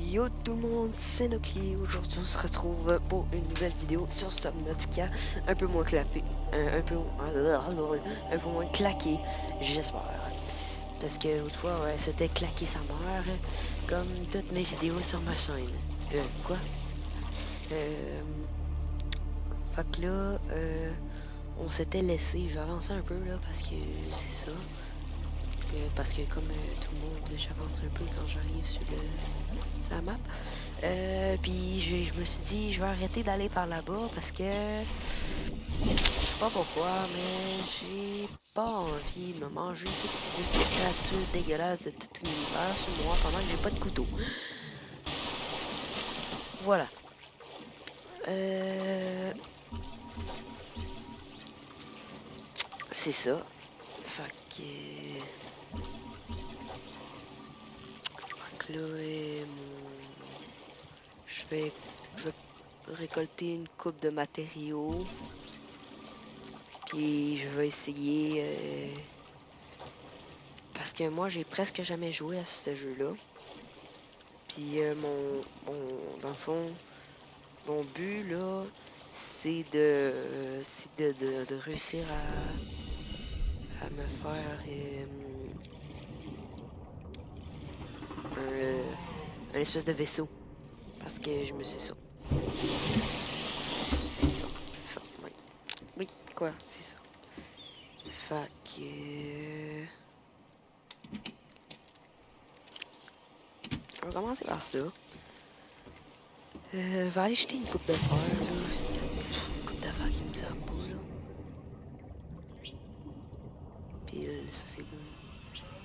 Yo tout le monde, c'est Noki. Aujourd'hui on se retrouve pour une nouvelle vidéo sur Subnautica, un peu moins clapé, un peu moins claqué, j'espère. Parce que l'autre fois, ouais, c'était claqué sa mère, comme toutes mes vidéos sur ma chaîne. Quoi? Fait que là, on s'était laissé, je vais avancer un peu là, parce que c'est ça. Parce que comme tout le monde, j'avance un peu quand j'arrive sur la map. Puis je me suis dit, je vais arrêter d'aller par là-bas parce que je sais pas pourquoi, mais j'ai pas envie de me manger toutes ces créatures dégueulasses de tout l'univers sur moi pendant que j'ai pas de couteau. Voilà. C'est ça. Fait que là, je vais récolter une coupe de matériaux. Puis je vais essayer parce que moi j'ai presque jamais joué à ce jeu-là. Puis dans le fond, mon but là, c'est de réussir à me faire un espèce de vaisseau. Parce que je me sais ça. C'est ça. Oui. Oui, quoi, c'est ça. Fait que. On va commencer par ça. Va aller jeter une coupe d'affaires, là. Une coupe d'affaires qui me sert pas, là. Puis ça, c'est bon.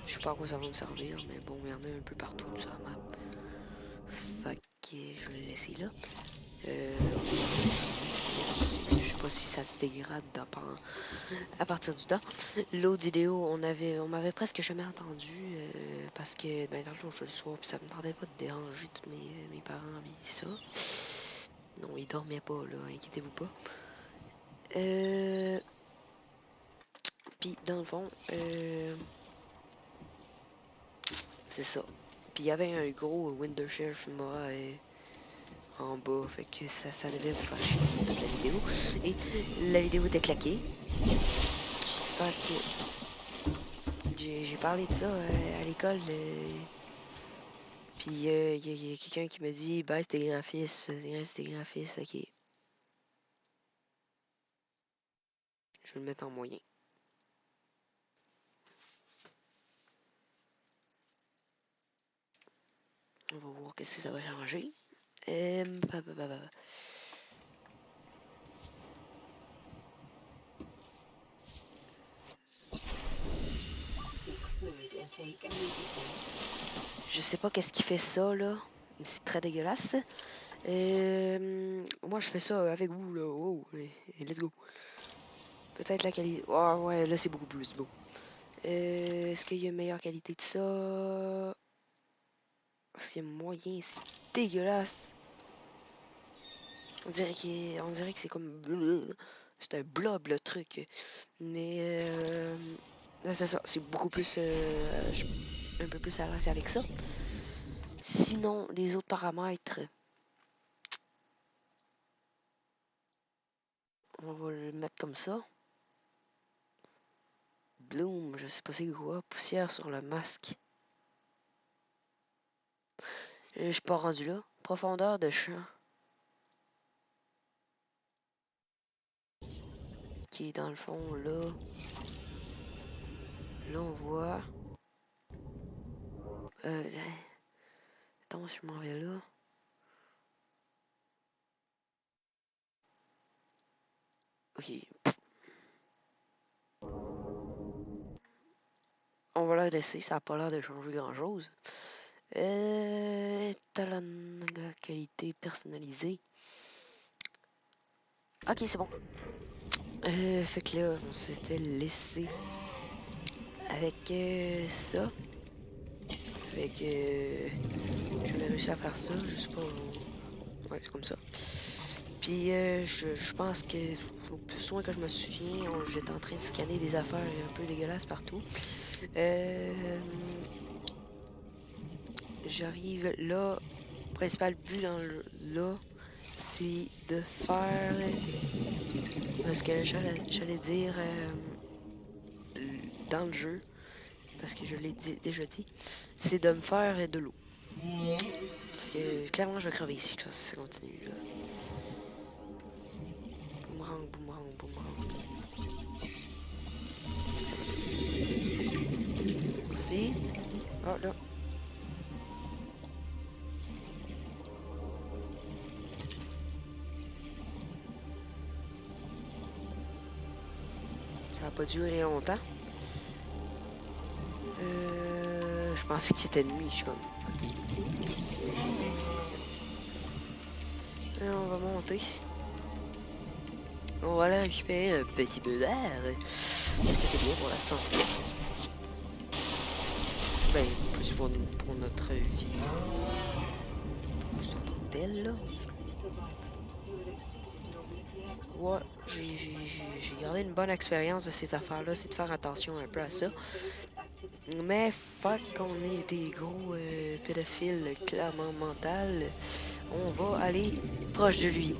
Je sais pas à quoi ça va me servir, mais bon, il y en a un peu partout sur la map. Fait que je vais le laisser là. Je sais pas si ça se dégrade à partir du temps. L'autre vidéo, on m'avait presque jamais entendu parce que ben, dans le fond, je le soir, puis ça me tentait pas de déranger tous mes parents, puis ça. Non, ils dormaient pas, là, inquiétez-vous pas. Puis dans le fond, c'est ça. Puis il y avait un gros Windowshare Fuma en bas, fait que ça devait vous faire chier toute la vidéo. Et la vidéo était claquée. Fait que j'ai parlé de ça à l'école. Puis il y a quelqu'un qui me dit baisse tes graphismes, ok. Je vais le mettre en moyen. On va voir qu'est-ce que ça va changer. Je sais pas qu'est-ce qui fait ça là, mais c'est très dégueulasse. Moi je fais ça avec vous là, wow, let's go. Peut-être la qualité. Oh, ouais, là c'est beaucoup plus beau. Est-ce qu'il y a une meilleure qualité de ça? C'est moyen, c'est dégueulasse. On dirait que c'est comme. C'est un blob le truc. Mais c'est ça, c'est beaucoup plus. Un peu plus à l'aise avec ça. Sinon, les autres paramètres, on va le mettre comme ça. Bloom, je sais pas c'est quoi. Poussière sur le masque. Je suis pas rendu là. Profondeur de champ. Qui est dans le fond là. Là on voit. Attends, si je m'en vais là. Ok. On va la laisser, ça a pas l'air de changer grand chose. Talon qualité personnalisée. Ok, c'est bon. Fait que là, on s'était laissé avec ça. Fait que j'avais réussi à faire ça, je sais pas. Ouais, c'est comme ça. Puis je pense que au plus loin que je me souviens, j'étais en train de scanner des affaires un peu dégueulasses partout. J'arrive là. principal but là, c'est de faire... Parce que j'allais dire dans le jeu, parce que je l'ai déjà dit, c'est de me faire de l'eau. Parce que clairement, je vais crever si ça continue. Là. Boomerang, boomerang, boomerang. Qu'est-ce que ça va donner? Merci. Oh là. Ça n'a pas duré longtemps. Je pensais que c'était nuit, je suis comme. Ok. On va monter. On va aller récupérer un petit peu d'air. Est-ce que c'est bien pour la santé? Ben, plus pour notre vie. En tant que telle, là. Ouais, j'ai gardé une bonne expérience de ces affaires-là, c'est de faire attention un peu à ça. Mais fuck qu'on est des gros pédophiles clairement mental, on va aller proche de lui.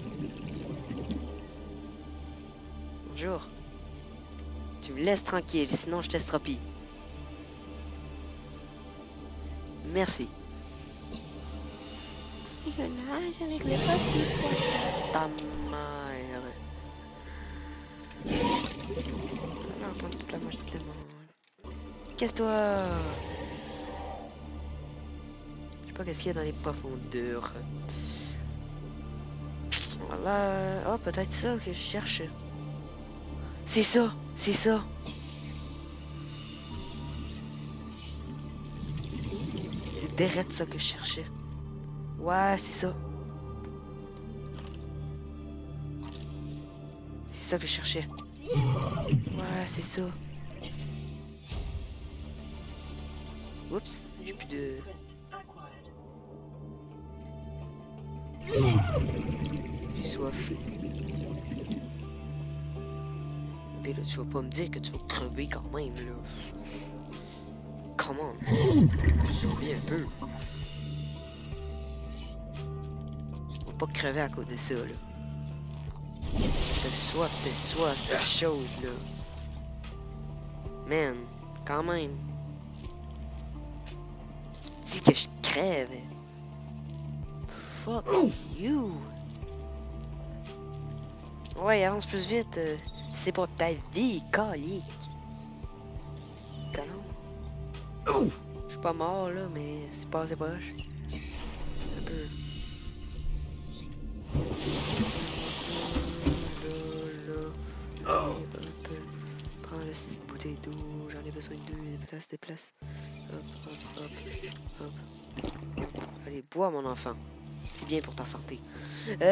Bonjour. Tu me laisses tranquille, sinon je t'estropie. Merci. Je nage avec les petits poissons. Ta mère. On va prendre toute la moitié de la monde. Casse-toi. Je sais pas qu'est-ce qu'il y a dans les profondeurs. Voilà. Oh, peut-être ça que je cherche. C'est ça, c'est ça. C'est direct ça que je cherchais. Ouais, c'est ça. C'est ça que je cherchais. Ouais, c'est ça. Oups, j'ai plus de... J'ai soif. Mais là, tu vas pas me dire que tu vas crever quand même, là. Comment? Survis un peu. Tu vas pas crever à cause de ça, là. T'as soif, c'est la chose, là. Man, quand même. Tu me dis que je crève. Fuck you. Ouais, avance plus vite. C'est pour ta vie, calique. Canon. Je suis pas mort, là, mais c'est pas assez proche. Un peu. Là. Prends la bouteille d'eau. J'en ai besoin de deux. Déplace. Hop. Allez, bois, mon enfant. C'est bien pour ta santé. Ça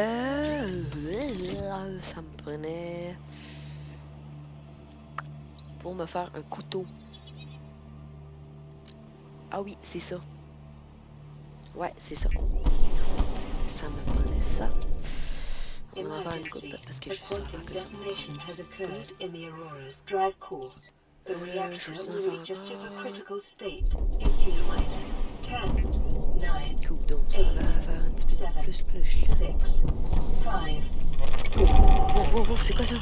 me prenait... Pour me faire un couteau. Ah oui, c'est ça. Ouais, c'est ça. Ça me prenait ça. On va en faire une coupe parce que je suis sûr que ça. Coupe donc, ça va faire un petit peu plus. Oh, c'est quoi ça?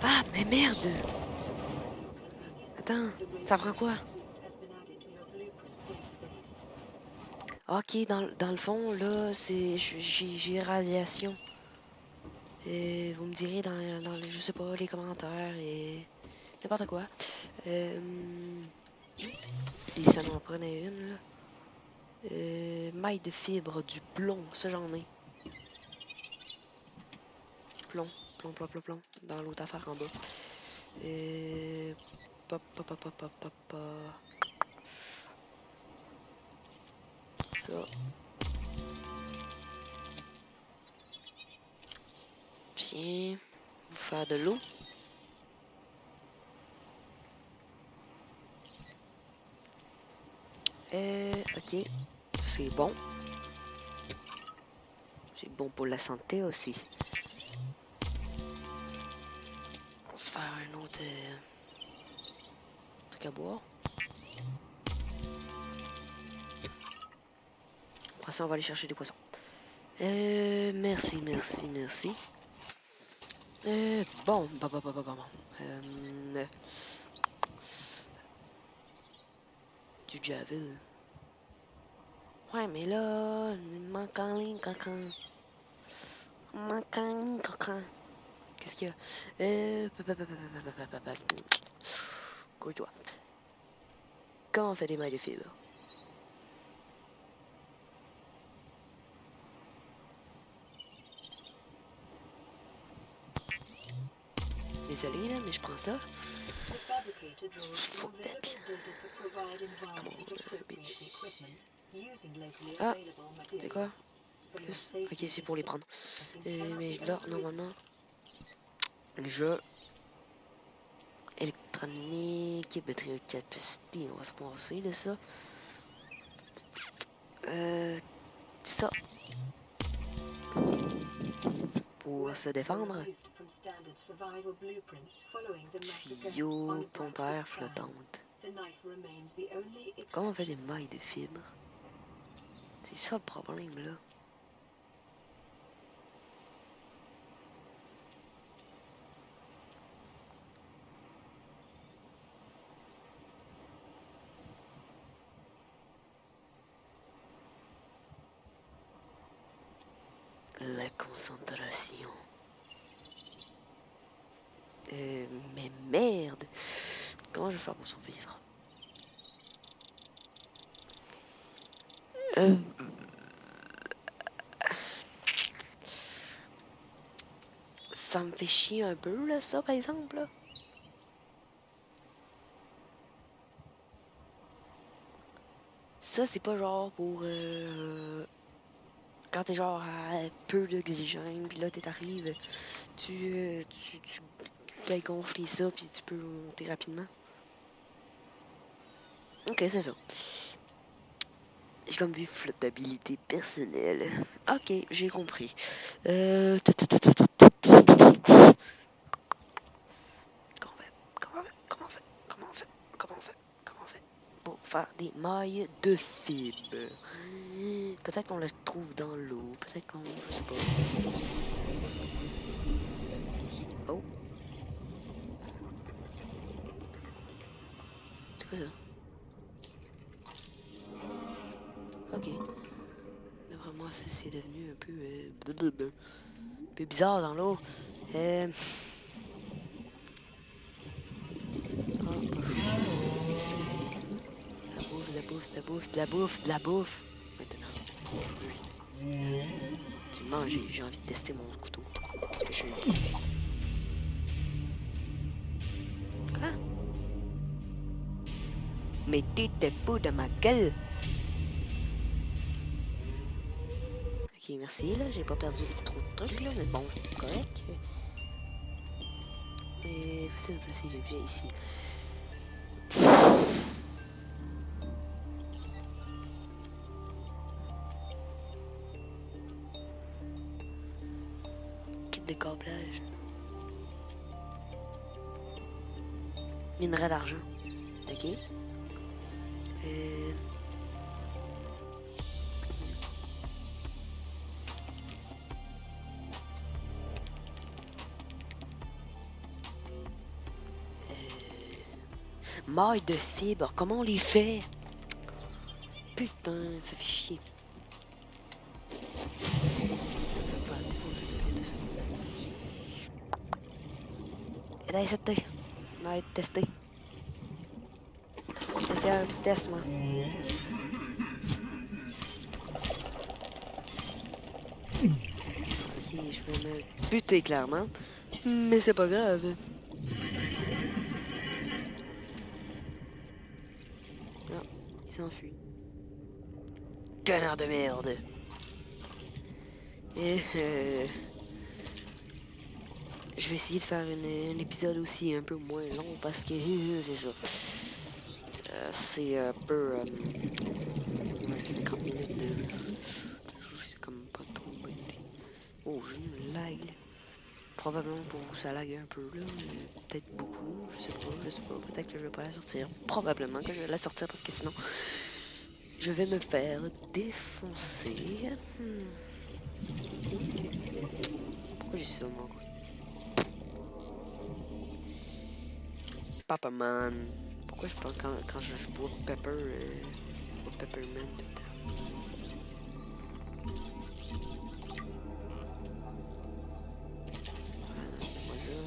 Ah, mais merde! Attends, ça prend quoi? Ok, dans le fond, là, c'est j'ai radiation. Vous me direz dans les, je sais pas, les commentaires et n'importe quoi. Si ça m'en prenait une, là. Maille de fibre, du plomb, ça j'en ai. Plomb. Dans l'autre affaire en bas. Ça. Tiens. Vous faire de l'eau. Ok. C'est bon. C'est bon pour la santé aussi. On va se faire un autre truc à boire. Après ça, on va aller chercher des poissons. Merci. Bon. Du Javel. Ouais, mais là, il manque en ligne, cancan. Qu'est-ce qu'il y a? Couille-toi. Quand on fait des mailles de fibres? Désolé, là, mais je prends ça. Faut peut-être. Bitch. Ah, c'est quoi? Plus. Ok, c'est pour les prendre. Mais là, normalement, jeu électronique, batterie capacité, on va se passer de ça. Ça. Pour se défendre. Tuyau, pompe à air flottante. Comment on fait des mailles de fibres? C'est ça le problème là. La concentration. Mais merde! Comment je vais faire pour survivre? Ça me fait chier un peu là, ça par exemple là. Ça c'est pas genre pour quand t'es genre à peu d'oxygène, puis là t'arrives, tu fais gonfler ça, puis tu peux monter rapidement. Ok, c'est ça. J'ai comme vu flottabilité personnelle. Ok, j'ai compris. Comment on fait pour faire des mailles de fibres? Peut-être qu'on le trouve dans l'eau, peut-être qu'on, je sais pas. Oh. C'est quoi ça? Ok. D'après moi, c'est devenu un peu bizarre dans l'eau. Ah, cochon. De la bouffe. Maintenant. Tu me manges, j'ai envie de tester mon couteau. Parce que je suis... Quoi? Mais t'étais pas de ma gueule! Ok, merci, là. J'ai pas perdu trop de trucs, là. Mais bon, c'est correct. Mais c'est le placer le vieil ici. Kit de câblage. Minerai d'argent. Ok. Maille de fibres, comment on les fait? Putain, ça fait chier. Je vais me faire défoncer toutes les 2 secondes. Et là, essaie de on va tester. Tester un petit test, moi. Ok, je vais me buter clairement. Mais c'est pas grave. Ah, il s'enfuit. Connard de merde. Et je vais essayer de faire un épisode aussi un peu moins long parce que c'est ça. c'est un peu... ouais, 50 minutes de jeu, c'est comme pas trop une bonne idée. Oh, j'ai une lag. Probablement pour vous ça lag un peu là, peut-être beaucoup, je sais pas, peut-être que je vais pas la sortir. Probablement que je vais la sortir parce que sinon je vais me faire défoncer. Pourquoi j'ai ça moi quoi? Papa Man. Pourquoi je pense quand je vois Pepper, je vois Pepperman tout le temps. Voilà, donne-moi ça.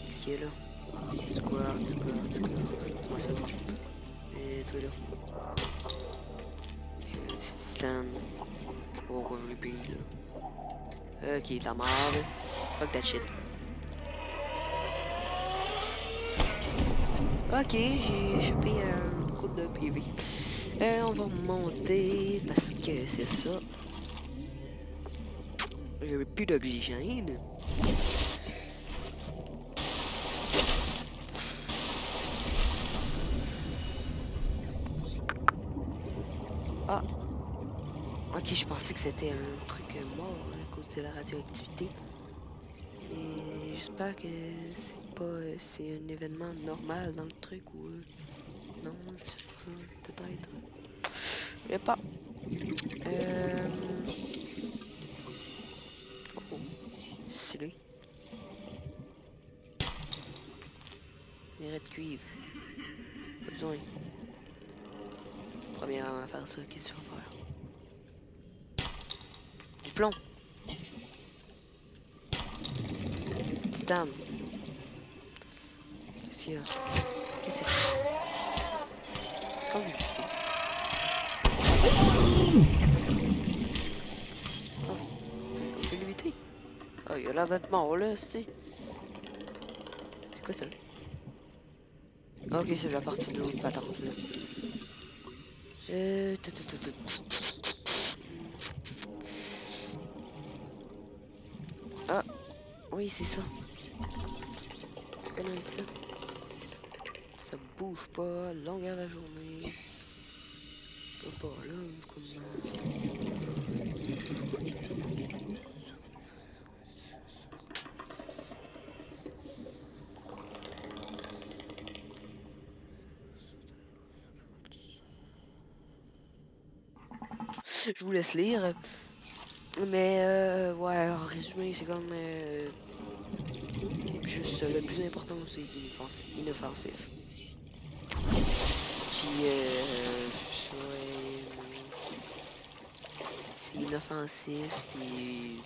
Qu'est-ce qu'il y a là? Squirt. Donne-moi ça toi. Et toi là. Stan. Je sais pas pourquoi je l'ai payé là. Ok, de la merde. Fuck that shit. Ok, j'ai chopé un coupe de PV. On va monter parce que c'est ça. J'avais plus d'oxygène. Ah, ok, je pensais que c'était un truc mort à cause de la radioactivité. Mais j'espère que c'est pas... c'est un événement normal dans le truc ou... non, je sais pas. Peut-être. Je sais pas. Oh, stylé. Minerai de cuivre. Pas besoin. Premièrement à faire ça, qu'est-ce qu'il faut faire? Du plomb. Titane. Qu'est-ce qu'il y a? Qu'est-ce que c'est ça? C'est comme du putain. Oh, on peut l'éviter. Oh, il a l'air d'être mort là, c'est quoi ça? Ok, c'est la partie de l'autre patente là. Euh... Ah, oui, c'est ça. Comment on dit ça? Ça bouge pas, longueur de la journée. T'as pas là, comme... Je vous laisse lire. Mais ouais, en résumé, c'est comme juste le plus important, c'est inoffensif. Puis ouais, c'est inoffensif, puis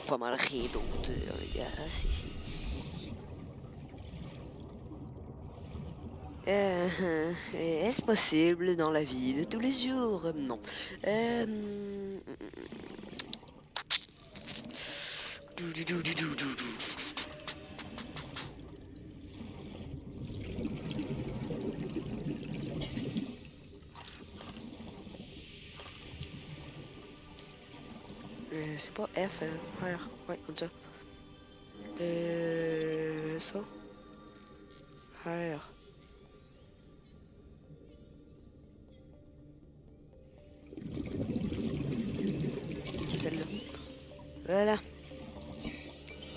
pas mal rien d'autre. Est-ce possible dans la vie de tous les jours? Non. C'est pas F, R. Ouais, comme ça. Ça. R. Celle-là. Voilà.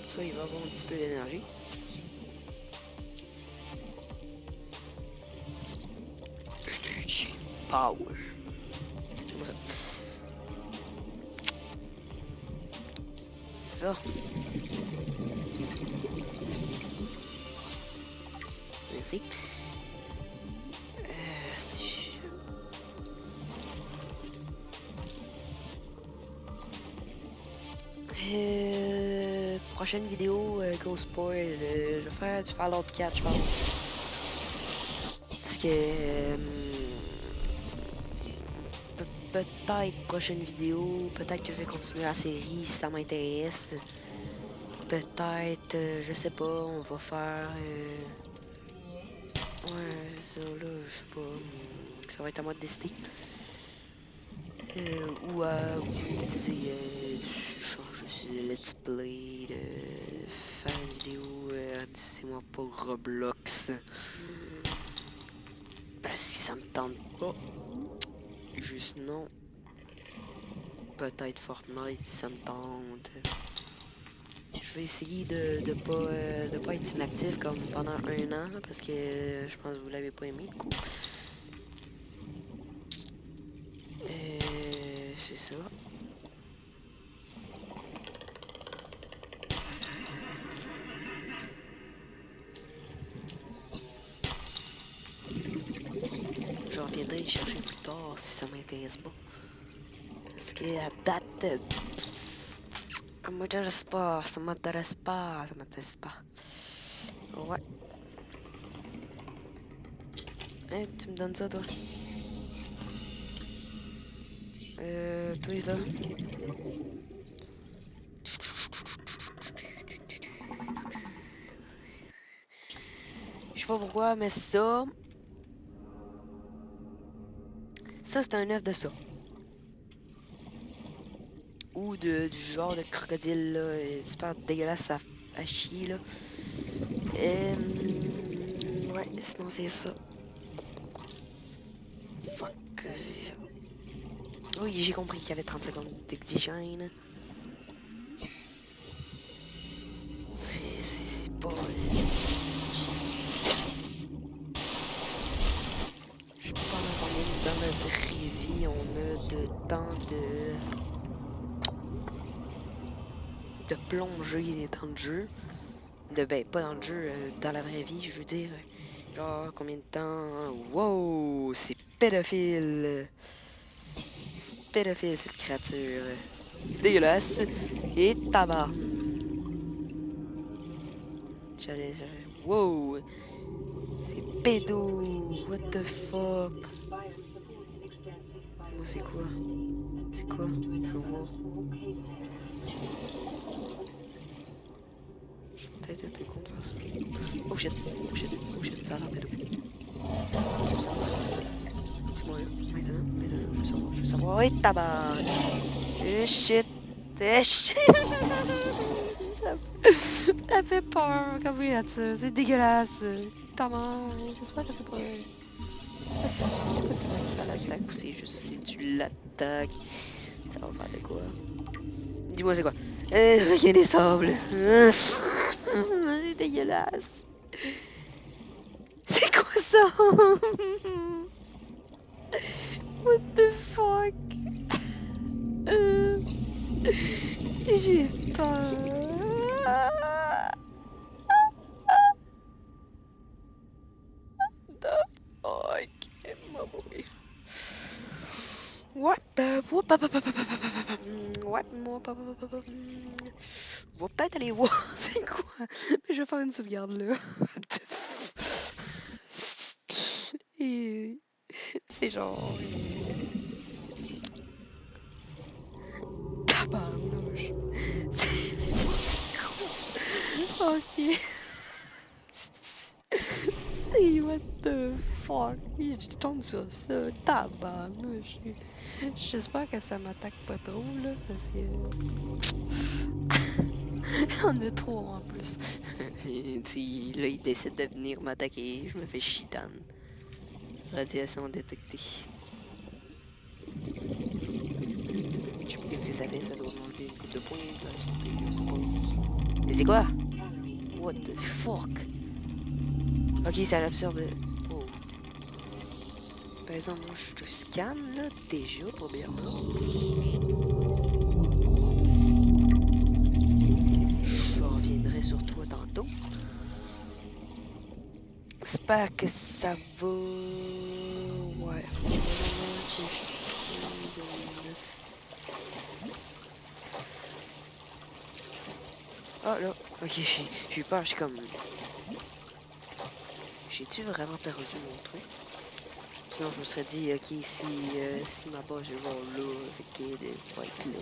Ça, il va avoir un petit peu d'énergie. Power. C'est bon ça. Ça. Merci. Si prochaine vidéo, gros spoil, je vais faire du Fallout 4, je pense. Parce que... peut-être prochaine vidéo, peut-être que je vais continuer la série si ça m'intéresse. Peut-être, je sais pas, on va faire... ouais, ça là, je sais pas. Ça va être à moi de décider. Ou vous me disiez, je change de let's play, de faire une vidéo C'est moi pour Roblox. Parce que ça me tente pas. Juste non. Peut-être Fortnite si ça me tente. Je vais essayer de pas être inactif comme pendant 1 an parce que je pense que vous l'avez pas aimé du coup. C'est ça. Je reviendrai le chercher plus tard si ça m'intéresse pas. Parce que à date, ça m'intéresse pas, ça m'intéresse pas, ça m'intéresse pas. Ouais. Hein, tu me donnes ça toi? Toi là. Je sais pas pourquoi, mais ça c'est un œuf de ça. Ou du genre de crocodile là, super dégueulasse à chier là. Ouais, sinon c'est ça. Fuck. Oui, j'ai compris qu'il y avait 30 secondes d'oxygène. C'est pas... Je sais pas combien dans notre vie on a de temps de plonger les temps de jeu. Ben, pas dans le jeu, dans la vraie vie, je veux dire. Genre, combien de temps... Wow! C'est pédophile! C'est pédophile, cette créature. Dégueulasse. Et tabarn. Wow! C'est pédo! What the fuck? Moi, c'est quoi? C'est quoi? Je vois. Je suis peut-être un peu con de faire ça. Oh shit! Oh shit! Oh shit! Ça a l'air pédo. Je veux savoir ça. Dis-moi là. Maintenant, je veux savoir. Oui, tabarn! Eh shit! Eh shit! Ça fait peur comme créature, c'est dégueulasse. Tabarn! J'espère que c'est pas... Je sais pas si ça l'attaque ou c'est juste si tu l'attaques, ça va faire de quoi. Dis-moi c'est quoi? Il y a des sables. C'est dégueulasse. C'est quoi ça? What the fuck? J'ai peur. Ok, maman. Ouais, ouais, moi, je vais peut-être aller voir c'est quoi. Mais je vais faire une sauvegarde là. Et c'est genre. Tabarnouche. C'est n'importe quoi. Ok. C'est what the fuck. Je tombe sur ça. Tabarnouche. J'espère que ça m'attaque pas trop là. Parce que. On a trop en plus. Là, il décide de venir m'attaquer. Je me fais chitane. Radiation détectée. Je sais pas ce que ça fait, ça doit m'enlever une coupe de points de la santé, je sais pas. Mais c'est quoi? What the fuck? Ok, ça l'absorbe. Oh. Par exemple, moi je te scanne là, déjà, premièrement. Je reviendrai sur toi tantôt. J'espère que ça va. Ouais, faut vraiment que je trouve le... Ah là, ok, j'ai eu peur, j'ai comme... J'ai-tu vraiment perdu mon truc? Sinon je me serais dit, ok, si ma base est genre là, fait qu'elle va être là.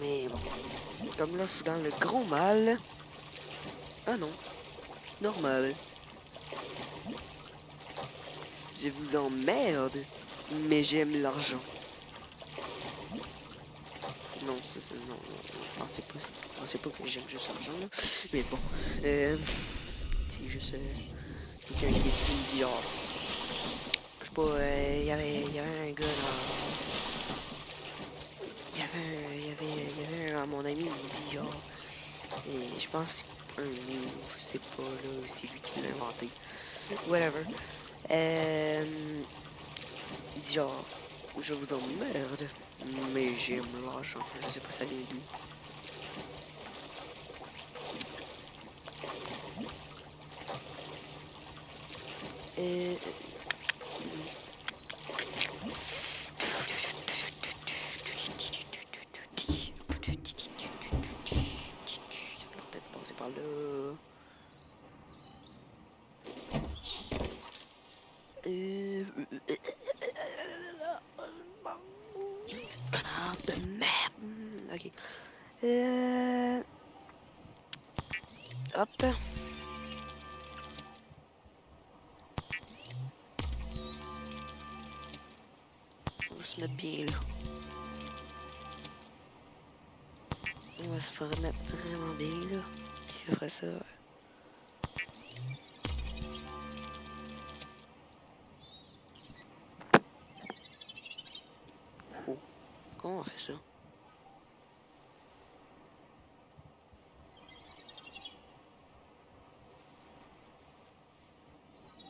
Mais bon, comme là je suis dans le gros mal. Ah non, normal. Je vous emmerde, mais j'aime l'argent. Non, ça, non, pensez pas que j'aime juste l'argent, là. Mais bon, c'est juste quelqu'un qui me dit, genre, je sais pas, y avait un gars dans... Il y avait un, mon ami, il me dit, genre, et je pense que c'est un mot, je sais pas, là, c'est lui qui l'a inventé. Whatever. Il dit, genre, je vous emmerde, mais j'aime l'argent. Je sais pas ça vient d'où. Euh... Peut-être passer par là. Connard de merde. Ok. Hop. On va se mettre bien là. On va se remettre vraiment bien là. Si je ferais ça. Oh. Comment on fait ça?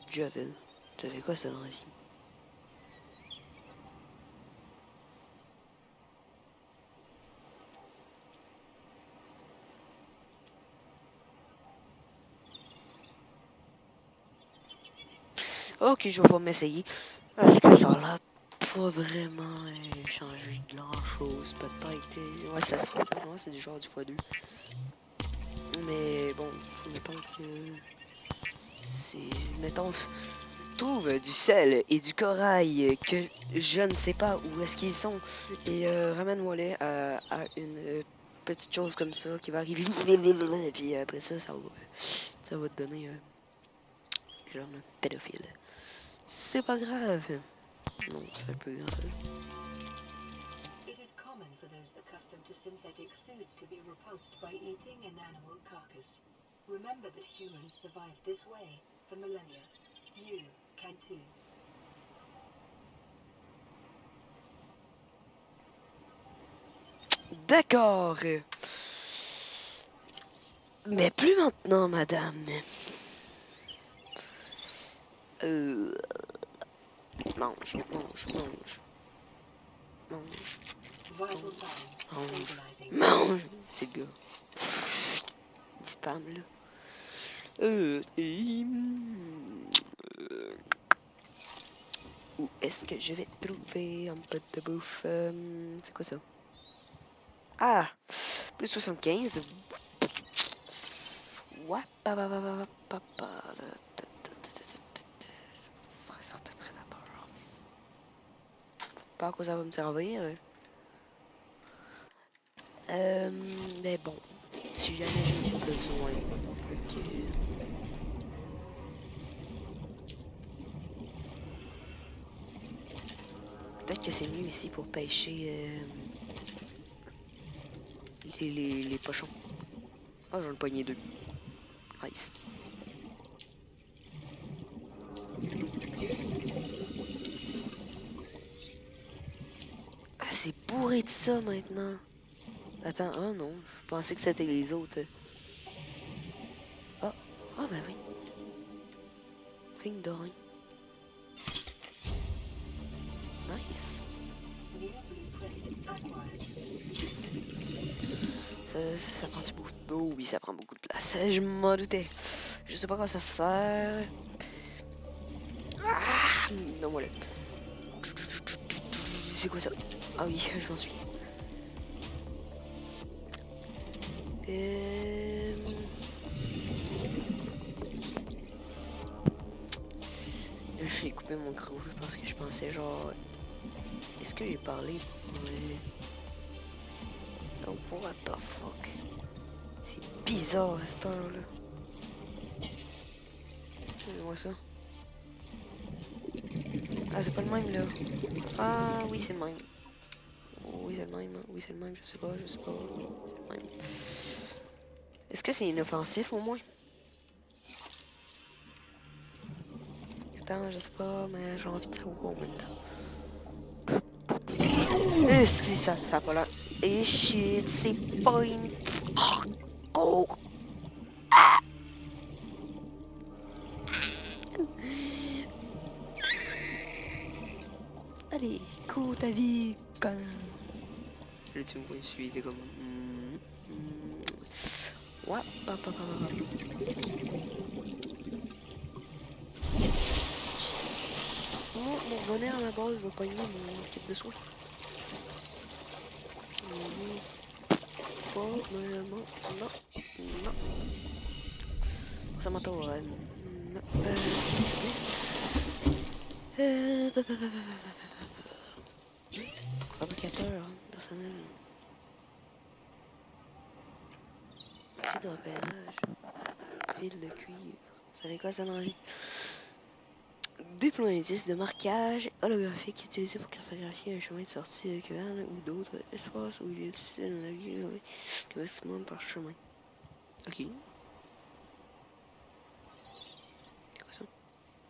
Javel. Ça fait quoi ça dans ici? Ok, je vais pas m'essayer. Parce que ça a l'air pas vraiment changer de grand chose. Peut-être. Ouais, c'est du genre du x2. Mais bon, mettons que. Mettons, trouve du sel et du corail que je ne sais pas où est-ce qu'ils sont. Et ramène-moi-les à une petite chose comme ça qui va arriver. Et puis après ça, ça va te donner genre un pédophile. C'est pas grave. Non, c'est un peu grave. It is common for those accustomed to synthetic foods to be repulsed by eating an animal carcass. Remember that humans survived this way for millennia. You can too. D'accord. Mais plus maintenant, madame. Mange, mange, mange. Mange. Vital signs Mange. stabilizing. Mange. C'est le gars. Il spam, là. Où est-ce que je vais trouver un peu de bouffe? C'est quoi ça? Ah! Plus 75. Ouais. Certains prédateurs. Pas à quoi ça va me servir. Mais bon. Si jamais j'ai besoin. Ok. Peut-être que c'est mieux ici pour pêcher les pochons. Ah, j'en ai pogné deux. Nice. Ah, c'est bourré de ça maintenant. Attends, ah non, je pensais que c'était les autres. Ah, ah ben oui. Figne d'oreille. Nice. Ça prend beaucoup de... Oh oui, ça prend beaucoup de place. Je m'en doutais. Je sais pas quoi ça sert. Ah, non, voilà. C'est quoi ça? Ah oui, je m'en suis. J'ai coupé mon micro parce que je pensais genre... Est-ce que j'ai parlé? Ouais. Oh, what the fuck? C'est bizarre à cette heure-là. Moi ça. Ah, c'est pas le même là. Ah oui, c'est le même. Oh, oui, c'est le même, hein? Oui, c'est le même, je sais pas, oui, c'est le même. Est-ce que c'est inoffensif au moins? Attends, je sais pas, mais j'ai envie de savoir en même temps. C'est ça, ça a pas l'air. Et shit, c'est pas une. Cours! Allez, cours ta vie, quand. Là, tu me vois dessus, il était comme. Ouais, papa. Moi, pour revenir à la base, je vais pogner mon kit de soins. Pas, mais non. Ça m'attend, fabricateur, personnel. Petit de repérage. Fil de cuivre. Ça fait quoi ça dans la vie? Déploie un indice de marquage holographique utilisé pour cartographier un chemin de sortie de caverne ou d'autres espaces où il est difficile de naviguer le maximum par chemin. Ok. C'est quoi ça?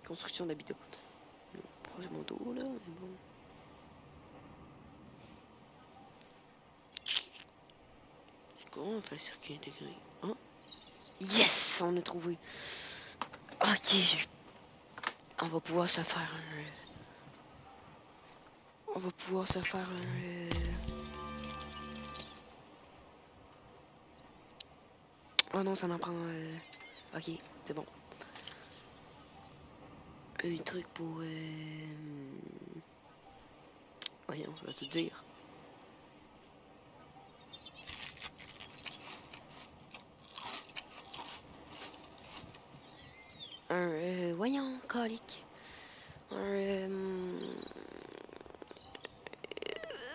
Construction d'habitat. C'est mon tour là, mais bon. C'est quoi on fait un circuit intégré? Oh. Yes! On a trouvé. Ok, on va pouvoir se faire un. On va pouvoir se faire un. Oh non, ça en prend. Ok, c'est bon. Un truc pour. Voyons, je vais te dire. Un. Voyons, colique. Un.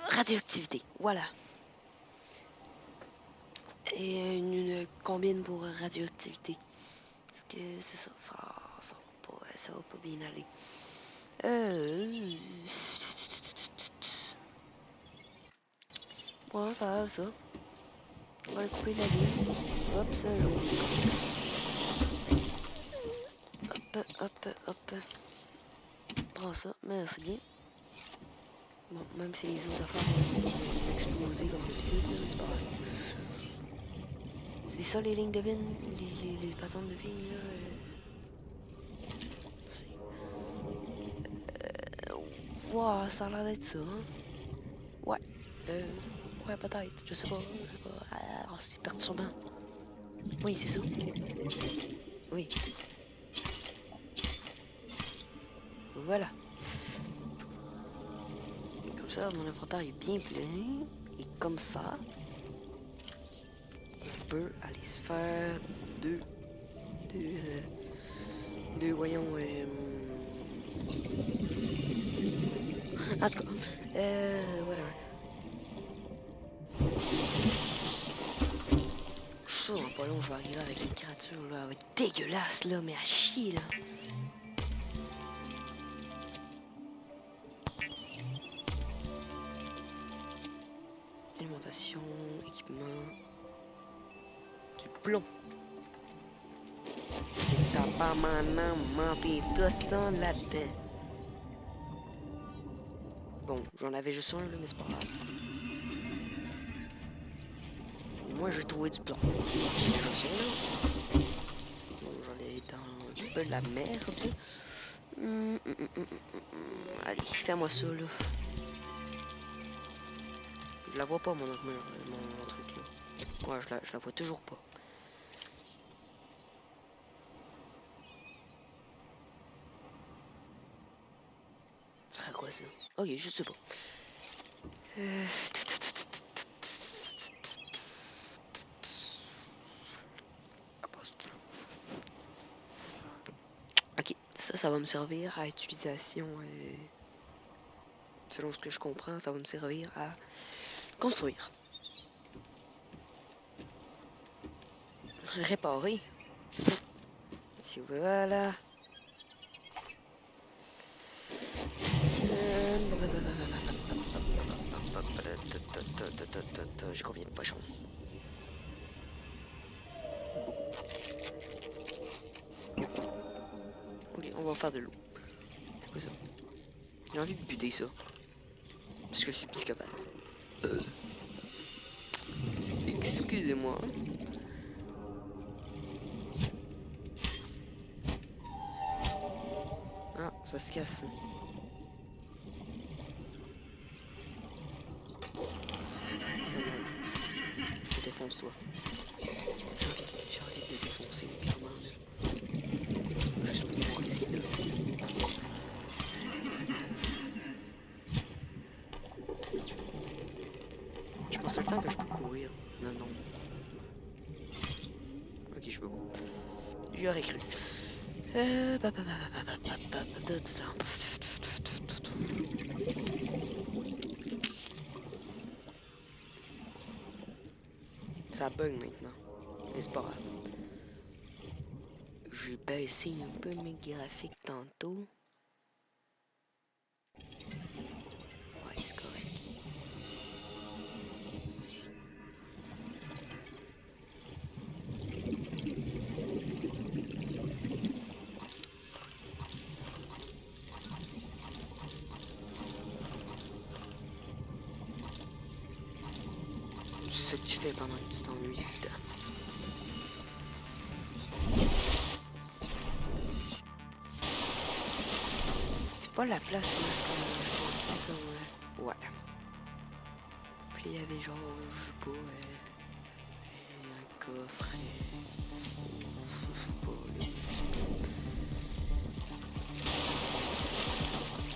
Radioactivité, voilà. Et une combine pour radioactivité. Parce que c'est ça, ça va pas bien aller. On va faire ça. On va couper la ligne. Hop, ça joue. Hop. Prends ça, merci. Bon, même si les autres affaires vont exploser comme d'habitude, c'est pas grave. C'est ça les lignes de vigne, les patentes de vigne là. Wow, ça a l'air d'être ça, hein? Ouais. Ouais, peut-être. Je sais pas. Ah, c'est perturbant. Oui, c'est ça. Oui. Voilà. Comme ça, mon inventaire est bien plein. Et comme ça, on peut aller se faire deux voyons, en tout cas, whatever. Je suis sûr, dans pas long, je vais arriver avec une créature, là, elle va être dégueulasse, là, mais à chier, là. Alimentation, équipement, du plomb. T'as pas maintenant monté tout ça là-dedans. Bon, j'en avais juste un, là, mais c'est pas grave. Moi, j'ai trouvé du plomb. Déjà ça, là. Bon, j'en ai dans un peu de la merde. Allez, fais-moi ça, là. Je la vois pas, mon truc, là. Ouais, je la vois toujours pas. Ce serait quoi, ça? Ok, je sais pas. Ok, ça va me servir à utilisation. Selon ce que je comprends, ça va me servir à construire. Réparer. Voilà. J'ai combien de pochons? Ok, on va faire de l'eau. C'est quoi ça? J'ai envie de buter ça. Parce que je suis psychopathe. Excusez-moi. Ah, ça se casse. Défonce-toi. J'ai envie de le défoncer, mais clairement, là. Juste pour voir qu'est-ce qu'il a. Je pense tout le temps que je peux courir. Non, non. Ok, je peux pas. J'y aurais cru. Ça bug maintenant. Mais c'est pas grave. J'ai baissé un peu mes graphiques tantôt. Ouais, c'est correct. C'est ce que tu fais pendant que tu t'ennuies dedans. C'est pas la place où je pensais comme... Ouais. Puis il y avait genre, je sais pas, un coffre. Je sais pas, là.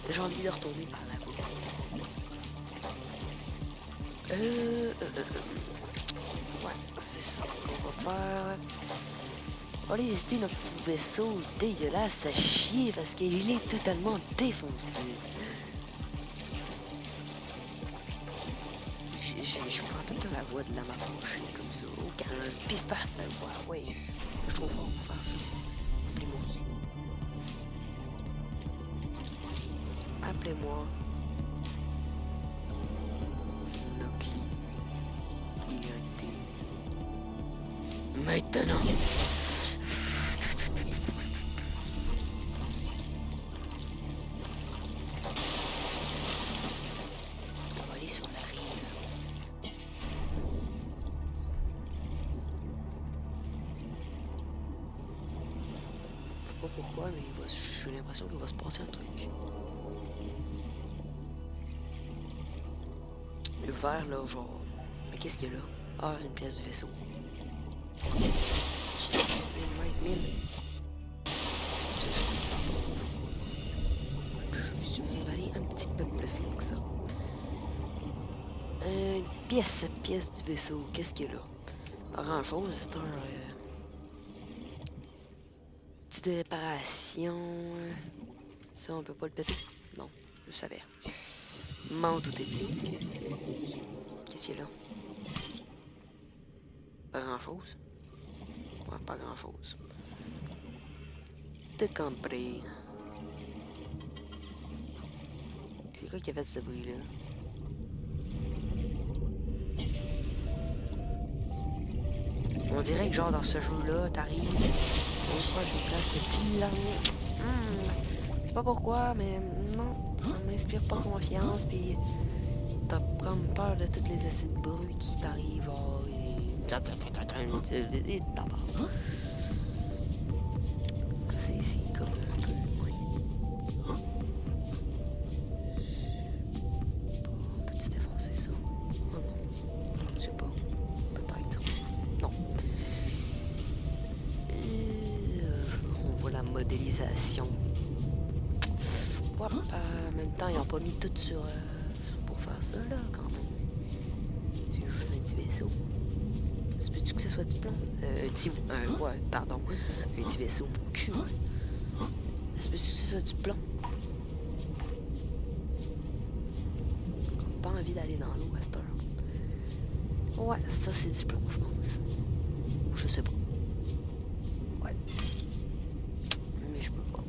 J'ai envie de retourner par là-bas. Ouais, c'est ça qu'on va faire. On va aller visiter notre petit vaisseau dégueulasse à chier parce qu'il est totalement défoncé. Je prends tout le temps la voix de la mamanche comme ça. Au calme, pif paf, ouais. Je trouve fort pour faire ça. Appelez-moi. Appelez-moi. Noki. IRT. Maintenant. On va aller sur la rive. Je sais pas pourquoi, mais j'ai l'impression qu'il va se passer un truc. Le vert là, genre. Mais qu'est-ce qu'il y a là? Ah, une pièce du vaisseau. 1000. C'est ça. Je vais aller un petit peu plus loin que ça. Une pièce du vaisseau. Qu'est-ce qu'il y a là? Pas grand chose, c'est un. Petite réparation. Ça, on peut pas le péter? Non, je savais. M'en doutais bien. Qu'est-ce qu'il y a là? Pas grand chose. Ouais, pas grand chose. T'as compris. C'est quoi qui a fait ce bruit-là? On dirait que genre dans ce jeu-là, t'arrives, on croit que je place le petit là. C'est pas pourquoi, mais non, ça m'inspire pas confiance, puis t'as prendre peur de toutes les essais de bruit qui t'arrivent, et d'abord. C'est comme un peu loin. Peux-tu défoncer ça? Oh non, je sais pas, peut-être. Non. On voit la modélisation. Ouais, en même temps, ils n'ont pas mis tout sur pour faire ça, là, quand même. C'est juste un petit vaisseau. Ça peut-tu que ce soit du plomb? Ouais, pardon. Un petit vaisseau, mon cul. Ça peut-tu que ce soit du plomb? J'ai pas envie d'aller dans l'eau à cette heure. Ouais, ça, c'est du plomb, je pense. Je sais pas. Ouais. Mais je peux pas.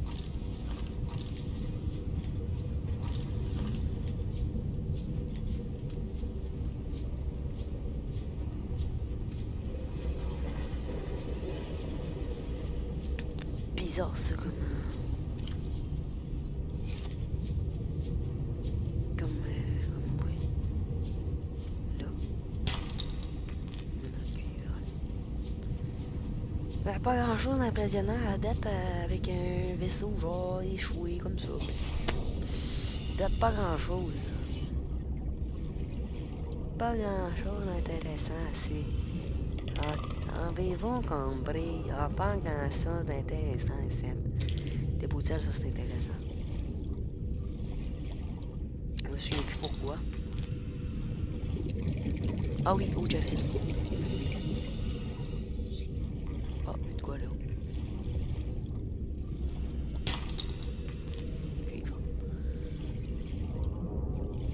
bizarre ça comme. Comme ouais. Là. Ben, pas grand chose d'impressionnant à date avec un vaisseau genre échoué comme ça. Date pas grand chose. Pas grand chose d'intéressant assez. Avez-vous compris? Pas grand chose d'intéressant ici. Des boutelles, ça c'est intéressant. Je me souviens plus pourquoi. Ah oui, oh Jared. Ah, mais de quoi là? Cuivre.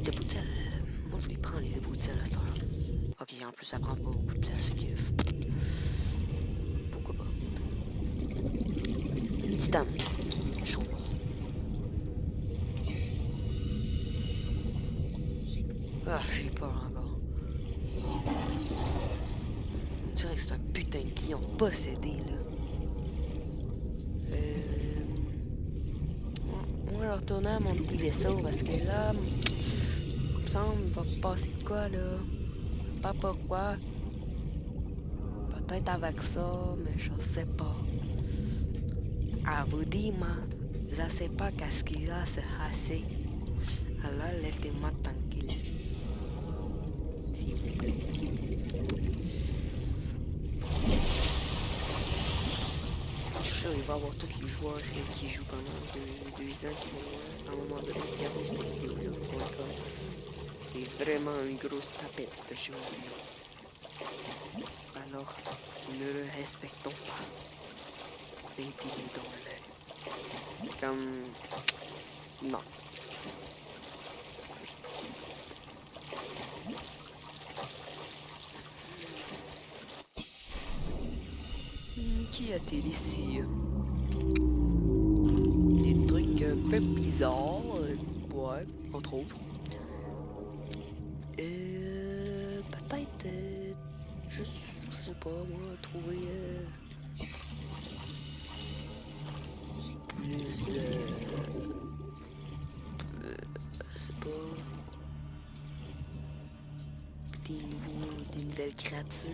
Des boutelles. Moi je les prends les boutelles à cette heure. Ok, en plus ça prend pas beaucoup de place, fait que. Pourquoi pas? Titane. Je trouve. Ah, j'ai peur encore. On dirait que c'est un putain de client possédé là. On va retourner à mon petit vaisseau parce que là, il me semble, il va passer de quoi là? Pas pourquoi. Peut-être avec ça, mais je sais pas. À vous dire, moi, je sais pas qu'est-ce qu'il a se assez. Alors laissez-moi tranquille, s'il vous plaît. Je suis sûr il va y avoir tous les joueurs qui jouent pendant deux ans qui vont à un moment donné regarder cette vidéo-là. C'est vraiment une grosse tapette ce jeu-là. Alors, ne le respectons pas. Intimidons-le. Comme... Non. Qu'y a-t-il ici? Des trucs un peu bizarres. Ouais, entre autres. Peut-être... je sais pas, moi, trouver... plus de... je sais pas... des nouvelles créatures,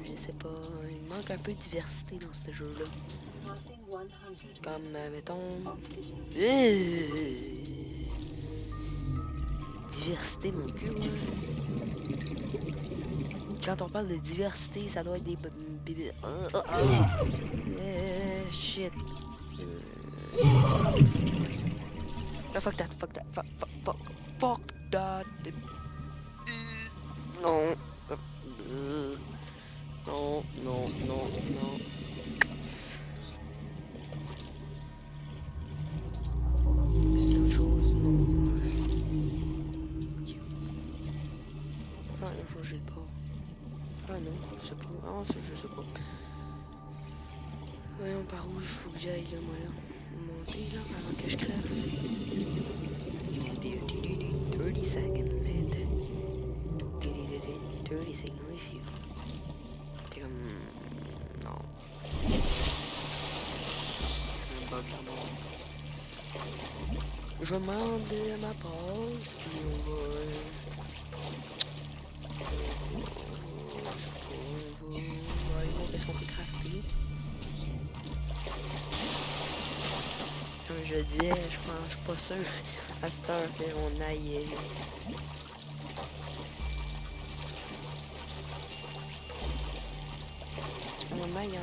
je sais pas. Il manque un peu de diversité dans ce jeu-là. Comme, mettons... diversité, mon cul, ouais. Quand on parle de diversité, ça doit être des bébés... shit. No, fuck that, fuck that, fuck that. Non. Non, non, non, non. C'est autre chose, non. Ah, il a changé de bord. Ah non, je sais pas. Ah, je sais pas. Voyons par où il faut que j'aille là, moi là. Monter là, avant que je crève. Monter 30 seconds later. 30 seconds if you. T'es comme... Non. Un bug là mort. Je vais demander à ma pause, puis on va... je sais pas, on va aller voir qu'est-ce qu'on peut crafter. Comme je disais, je suis pas sûr à cette heure qu'on aille... on aille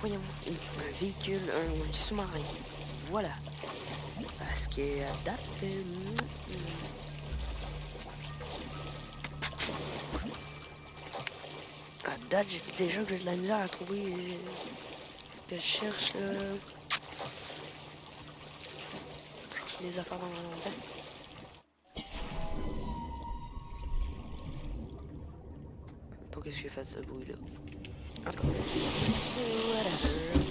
voyons, un véhicule, un sous-marin. Voilà. Parce que à date... à date, j'ai déjà que j'ai de la misère à trouver ce que je cherche là. Je cherche des affaires pendant longtemps. Pas que je fasse ce bruit là. En tout cas, whatever.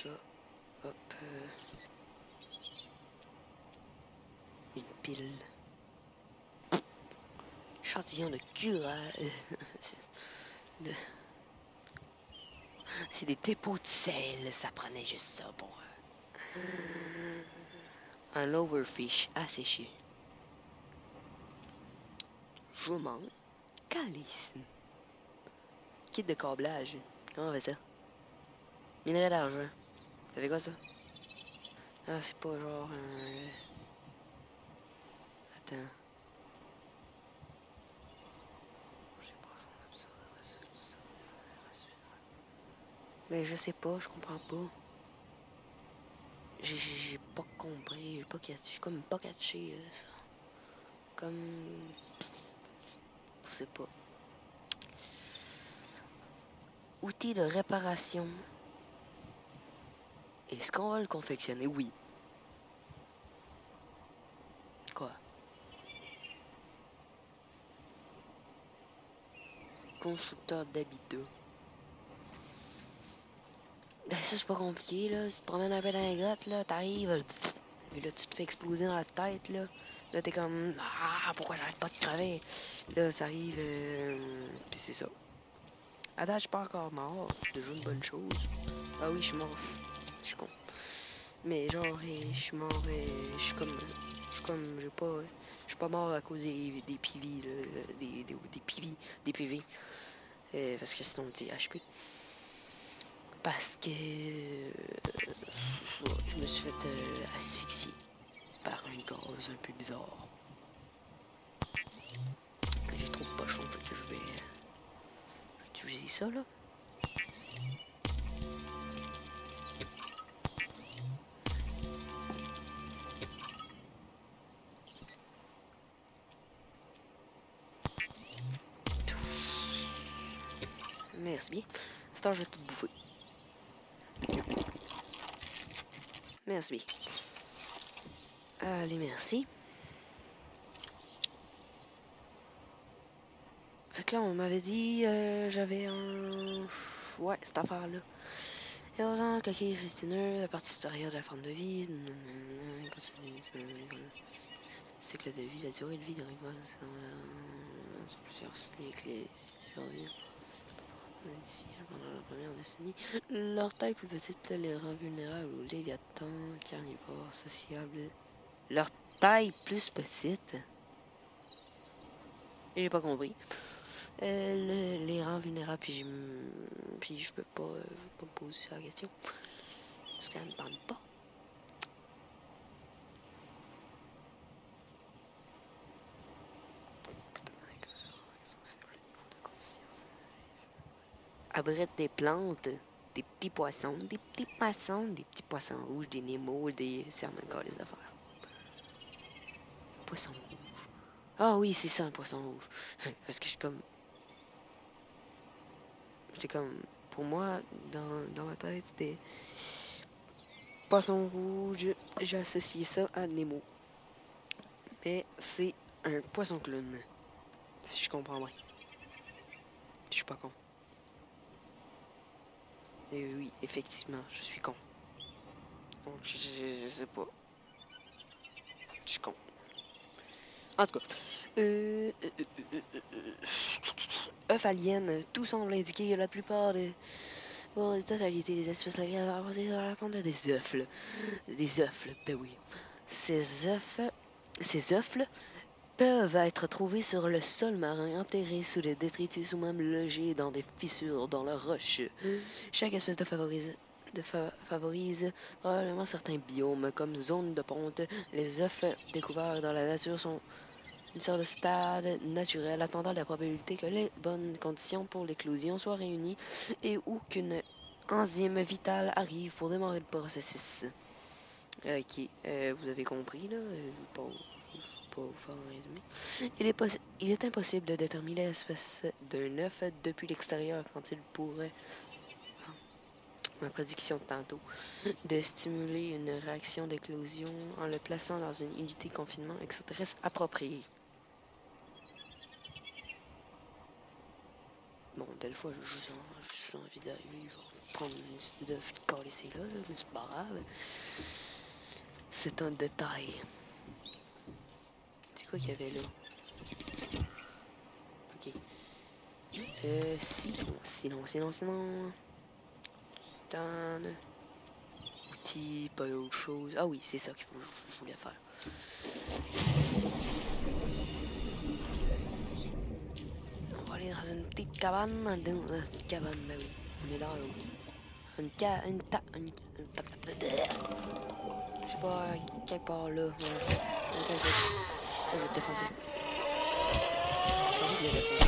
ça. Hop. Une pile. Échantillon de curage. C'est des dépôts de sel. Ça prenait juste ça pour... Un overfish asséché. Joumon. Calice. Kit de câblage. Comment on fait ça? Minerai d'argent. Ça fait quoi ça? Ah, c'est pas genre un... Attends. Mais je sais pas, je comprends pas. J'ai pas compris, j'ai pas catché, comme pas catché ça. Comme... Je sais pas. Outil de réparation. Est-ce qu'on va le confectionner? Oui. Quoi? Constructeur d'habitat. Ben ça c'est pas compliqué là, tu te promènes un peu dans les grottes là, t'arrives, puis là tu te fais exploser dans la tête là. Là t'es comme ah pourquoi j'arrête pas de crever? Là ça arrive puis c'est ça. Attends, je suis pas encore mort, c'est déjà une bonne chose. Ah oui je suis mort. Je suis con. Mais genre je suis mort je suis comme j'ai pas. Je suis pas mort à cause des PV là, des PV. Des PV. Parce que sinon tu HP. Parce que je me suis fait asphyxier par un gaz un peu bizarre. J'ai trop de pochons, fait que je vais utiliser ça là. Merci bien. C'est temps, je vais tout bouffer. Merci bien. Allez, merci. Fait que là, on m'avait dit, j'avais un... Ouais, cette affaire-là. Érosion, coquille rustineuse, la partie supérieure de la forme de vie. Cycle de vie, la durée de vie des rivales sur plusieurs cycles, survivent ici pendant la première décennie. Leur taille plus petite les rend vulnérables aux léviathans, carnivores, sociables. Leur taille plus petite? J'ai pas compris. Les rend vulnérables, puis je peux pas me poser la question. Parce qu'elle me tente pas. Abrite des plantes, des petits poissons, des petits poissons rouges, des Nemo, des... C'est encore les affaires. Poisson rouge. Ah oui, c'est ça un poisson rouge. Parce que je suis comme... J'étais comme... Pour moi, dans ma tête, c'était... Poisson rouge, j'ai associé ça à Nemo. Mais c'est un poisson clown. Si je comprends bien. Je suis pas con. Et oui, effectivement, je suis con. Donc, je sais pas. Je suis con. En tout cas. Œuf alien, tout semble indiquer que la plupart de... Bon, la totalité des espèces locales rapportées sur la fonte des œufs, là. Des œufs, là, ben oui. Ces œufs, là, peuvent être trouvés sur le sol marin, enterrés sous les détritus ou même logés dans des fissures dans la roche. Chaque espèce favorise probablement certains biomes, comme zone de ponte. Les œufs découverts dans la nature sont une sorte de stade naturel attendant la probabilité que les bonnes conditions pour l'éclosion soient réunies et ou qu'une enzyme vitale arrive pour démarrer le processus. Ok, vous avez compris là, pas vous faire un résumé. Il est impossible de déterminer l'espèce d'un œuf depuis l'extérieur quand il pourrait, ma prédiction de tantôt, de stimuler une réaction d'éclosion en le plaçant dans une unité de confinement extraterrestre appropriée. Bon, des fois, j'ai juste envie d'arriver, je vais prendre une petite d'œuf et coller c'est là, mais c'est pas grave. C'est un détail. C'est quoi qu'il y avait là? Ok. Sinon. Putain. Outil, pas d'autre chose. Ah oui, c'est ça qu'il faut je voulais faire. On va aller dans une petite cabane. Dans une petite cabane, ben oui. On est dans l'eau. Je sais pas, quelque part là. Attends, je vais te défoncer. J'ai envie de le défoncer.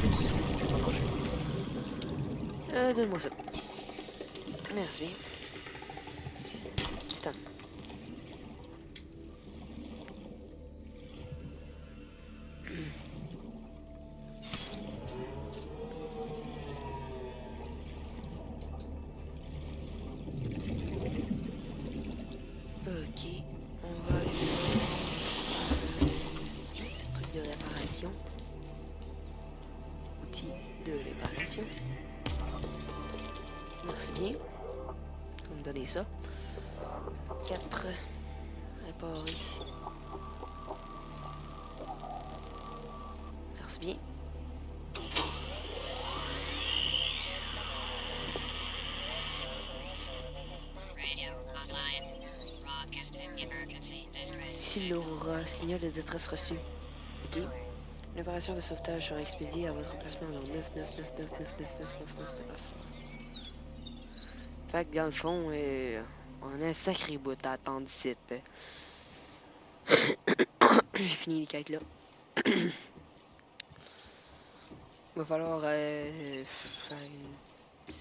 Oups, ça n'a pas marché. Donne-moi ça. Merci bien. Titane. Ok, on va aller voir truc de réparation. Outil de réparation. Merci bien. On va me donner ça. 4. Réparer. Merci bien. Ici l'Aurora, signal de détresse reçu. Ok. Une opération de sauvetage sera expédiée à votre emplacement dans 9. Fait que dans le fond, on a un sacré bout à attendre ici. J'ai fini les quêtes là. Il va falloir faire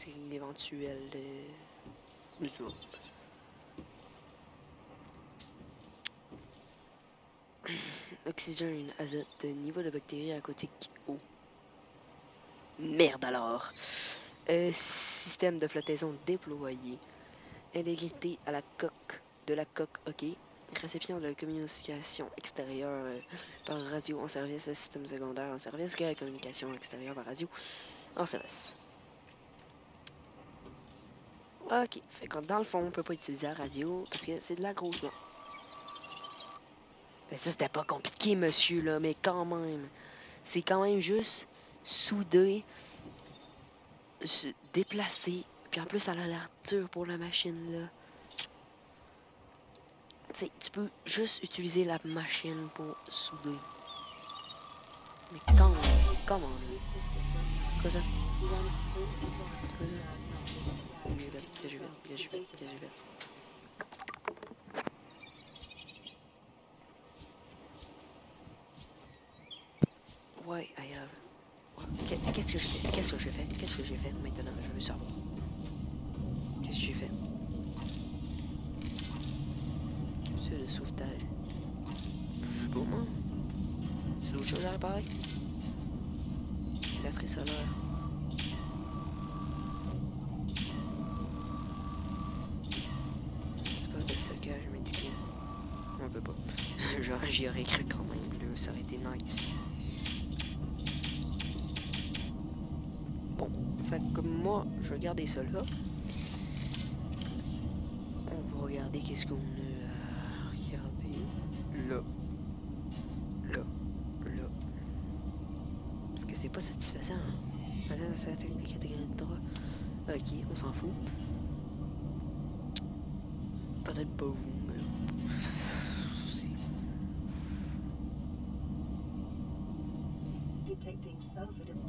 une éventuelle de ça. Oxygène, azote, niveau de bactéries aquatiques, eau. Merde alors. Système de flottaison déployé. Intégrité à la coque de la coque, ok. Réception de la communication extérieure par radio en service, système secondaire en service, communication extérieure par radio en service. Ok, fait que dans le fond, on peut pas utiliser la radio parce que c'est de la grosse noix. Mais ça, c'était pas compliqué, monsieur, là, mais quand même. C'est quand même juste souder, se déplacer, puis en plus, ça a l'air dur pour la machine, là. Tu sais, tu peux juste utiliser la machine pour souder. Mais comment, là? Quoi ça? Quoi ça? Je vais. Ouais, I have. Qu'est-ce que j'ai fait maintenant? Je veux savoir. Qu'est-ce que j'ai fait? Capsule de sauvetage. Je sais pas, moi. C'est d'autres choses à réparer? Batterie solaire. Espace de stockage médical. On peut pas. Genre, j'y aurais cru quand même, là. Ça aurait été nice. Bon, fait que moi, je vais garder ça là. On va regarder qu'est-ce qu'on a à regarder. Là. Parce que c'est pas satisfaisant. Hein? Attends, ça fait des catégories de droit. Ok, on s'en fout. Peut-être pas vous, mais...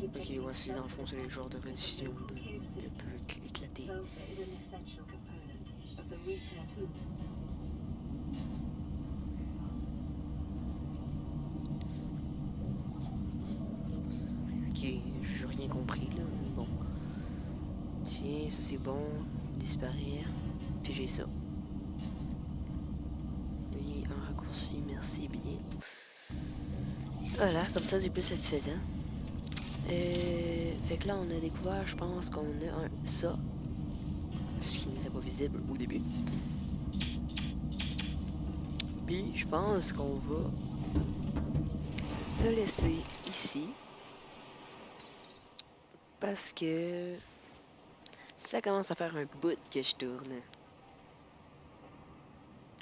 Ok, voici dans le fond, c'est les genres de rediffusion le plus éclaté. Ok, j'ai rien compris là, mais bon. Tiens, ça c'est bon, disparaître. Puis j'ai ça. Et un raccourci, merci bien. Voilà, comme ça c'est plus satisfaisant. Fait que là on a découvert, je pense qu'on a ça. Ce qui n'était pas visible au début. Puis je pense qu'on va se laisser ici. Parce que ça commence à faire un bout que je tourne.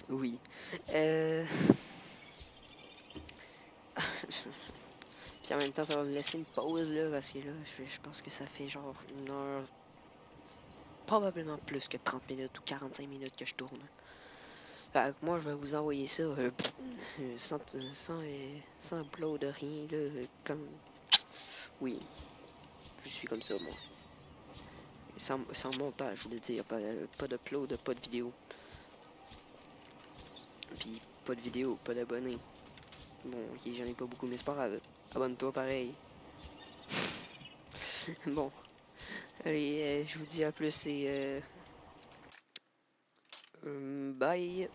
Oui. Puis en même temps, ça va me laisser une pause là, parce que là, je pense que ça fait genre une heure, probablement plus que 30 minutes ou 45 minutes que je tourne. Fait que moi, je vais vous envoyer ça sans upload de rien, là, comme... Oui, je suis comme ça, moi. Sans montage, je voulais dire, pas d'upload, pas de vidéo. Puis pas de vidéo, pas d'abonnés. Bon, ok, j'en ai pas beaucoup, mais c'est pas grave. Abonne-toi pareil. Bon, allez, je vous dis à plus et bye.